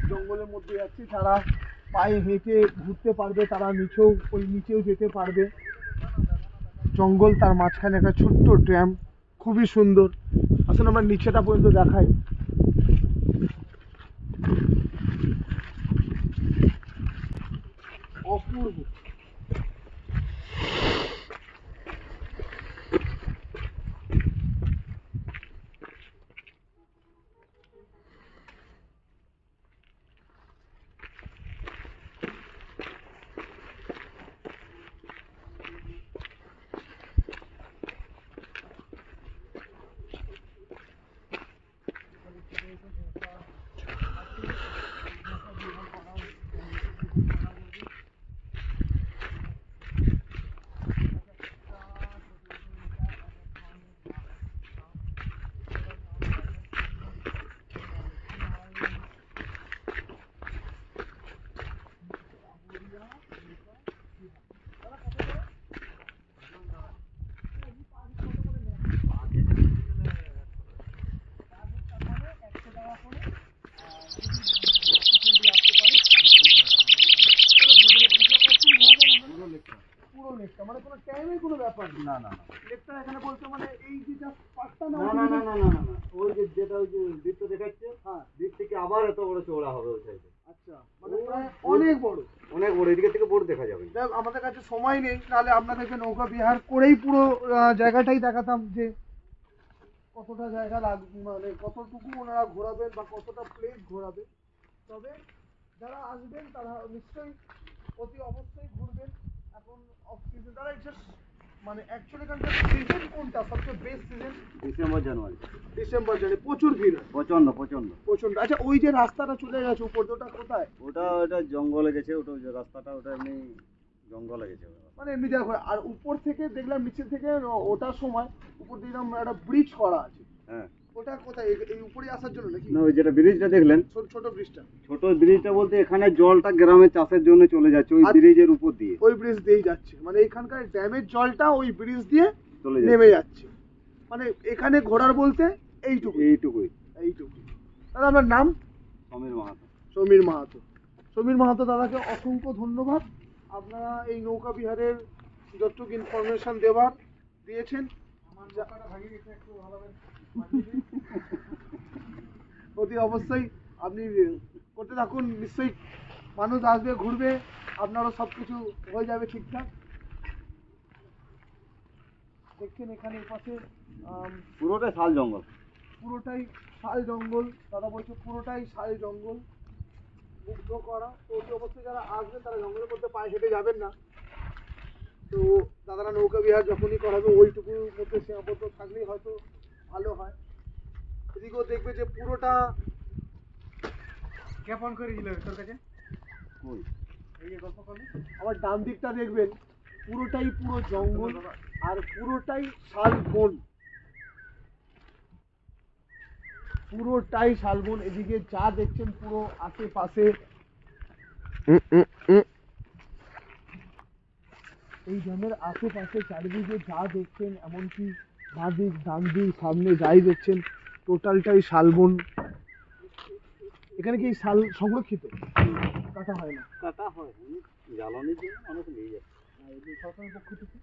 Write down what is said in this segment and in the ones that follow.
জঙ্গলের মধ্যে যাচ্ছি, যারা পায়ে হেঁটে ঘুরতে পারবে তারা নিচেও যেতে পারবে। জঙ্গল, তার মাঝখানে একটা ছোট্ট ড্যাম, খুবই সুন্দর। আসলে আমরা নিচেটা পর্যন্ত দেখাই। অপূর্ব। মানে কোনো টাইমের কোনো ব্যাপার না। না লেকটা এখানে বলতে মানে এই যে জাস্ট পাঁচটা না। ওই যে যেটা ওই যে দ্বীপটা দেখাচ্ছে, হ্যাঁ, দ্বীপ থেকে আবার এত বড় চওড়া হবে ওই সাইডে। আচ্ছা, মানে অনেক বড়, অনেক বড়, এদিকে থেকে বড় দেখা যাবে। আমাদের কাছে সময় নেই, তাহলে আপনাদেরকে নৌকা বিহার করেই পুরো জায়গাটাই দেখাতাম যে কতটা জায়গা লাগবে, মানে কতটুকু ওনারা ঘোরাবেন বা কতটা প্লেস ঘোরাবে। তবে যারা আসবেন তারা নিশ্চয়ই অতি অবশ্যই ঘুরবেন। এখন অফ সিজন, তারা মানে অ্যাকচুয়ালি এখানকার সিজন কোনটা সবচেয়ে বেস্ট সিজন? ডিসেম্বর জানুয়ারি প্রচুর ভিড়, প্রচন্ড। আচ্ছা, ওই যে রাস্তাটা চলে গেছে উপর, ওটা কোথায়? ওটা জঙ্গলে গেছে, ওটা যে রাস্তাটা ওটা এমনি জঙ্গলে গেছে, মানে এমনি দেখো। আর উপর থেকে দেখলাম, নিচে থেকে ওটার সময় উপর দেখলাম একটা ব্রিজ করা আছে। হ্যাঁ, ওটা কোথায়? এই উপরে আসার জন্য নাকি? না, ওই যেটা ব্রিজটা দেখলেন, ছোট ব্রিজটা বলতে এখানে জলটা গ্রামে চাষের জন্য চলে যাচ্ছে ওই ব্রিজের উপর দিয়ে, ওই ব্রিজ দিয়েই যাচ্ছে। মানে এখানকার ড্যামের জলটা ওই ব্রিজ দিয়ে নেমে যাচ্ছে। মানে এখানে ঘোরার বলতে এইটুকুই। দাদা, আপনার নাম? সমীর মাহাতো দাদাকে অসংখ্য ধন্যবাদ। আপনারা এই নৌকা বিহারের যতটুকু ইনফরমেশন দিয়েছেন। অতি অবশ্যই আপনি করতে থাকুন, নিশ্চয়ই মানুষ আসবে, ঘুরবে, আপনারও সবকিছু হয়ে যাবে ঠিকঠাক। দেখছেন এখানে পাশে পুরোটাই শাল জঙ্গল, দাদা বলছে পুরোটাই শাল জঙ্গল, মুগ্ধ করা। তো অতি অবশ্যই যারা আসবেন তারা জঙ্গলের মধ্যে পায়ে হেঁটে যাবেন না। তো দাদারা নৌকা বিহার যখনই করাবে ওইটুকুর মধ্যে সীমাবদ্ধ থাকলেই হয়তো ভালো হয়। এদিকেও দেখবে যে পুরোটা জ্ঞাপন করে দিল তোর কাছে, এই যে গল্প করলে। আবার ডান দিকটা দেখবেন পুরো জঙ্গল আর পুরোটাই শালবন, এদিকে যা দেখছেন পুরো আশেপাশে। এই গ্রামের আশেপাশে চারিদিকে যা দেখছেন, এমনকি বাঁদিক ডান দিক সামনে যাই দেখছেন, টোটালটাই শালবন। এখানে কি শাল সংরক্ষিত? কাটা হয় না? কাটা হয়, জ্বালানির জন্য মানুষ নিয়ে যায়। সরকারের পক্ষ থেকে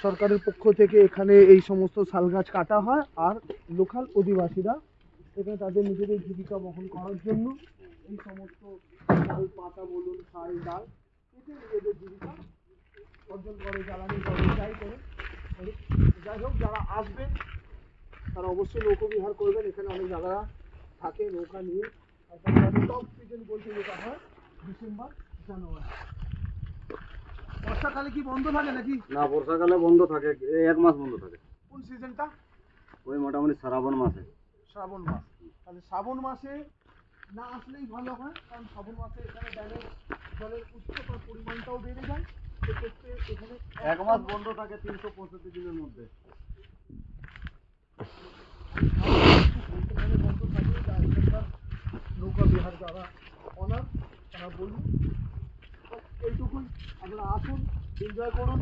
সরকারের পক্ষ থেকে এখানে এই সমস্ত শাল গাছ কাটা হয়, আর লোকাল অধিবাসীরা এখানে তাদের নিজেদের জীবিকা বহন করার জন্য এই সমস্ত শাল পাতা বলুন, শাল ডাল কেটে নিজেদের জীবিকা অর্জন করে, জ্বালানি করে, যাই হোক, যারা আসবেন তারা অবশ্যই নৌকা বিহার করবেন। এখানে অনেক জায়গারা থাকে নৌকা নিয়ে। টপ সিজন বলতে যেটা হয় ডিসেম্বর জানুয়ারি। বর্ষাকালে কি বন্ধ থাকে নাকি? না, বর্ষাকালে বন্ধ থাকে, এক মাস বন্ধ থাকে। কোন সিজনটা? ওই মোটামুটি শ্রাবণ মাস। তাহলে শ্রাবণ মাসে না আসলেই ভালো হয়, কারণ শ্রাবণ মাসে এখানে ড্যামের জলের উচ্চতার পরিমাণটাও বেড়ে যায়। সেক্ষেত্রে এখানে এক মাস বন্ধ থাকে 365 দিনের মধ্যে। বন্ধ থাকলে যা এখানকার নৌকা বিহার যারা অনার তারা বলুন। এইটুকুই, আপনারা আসুন, এনজয় করুন।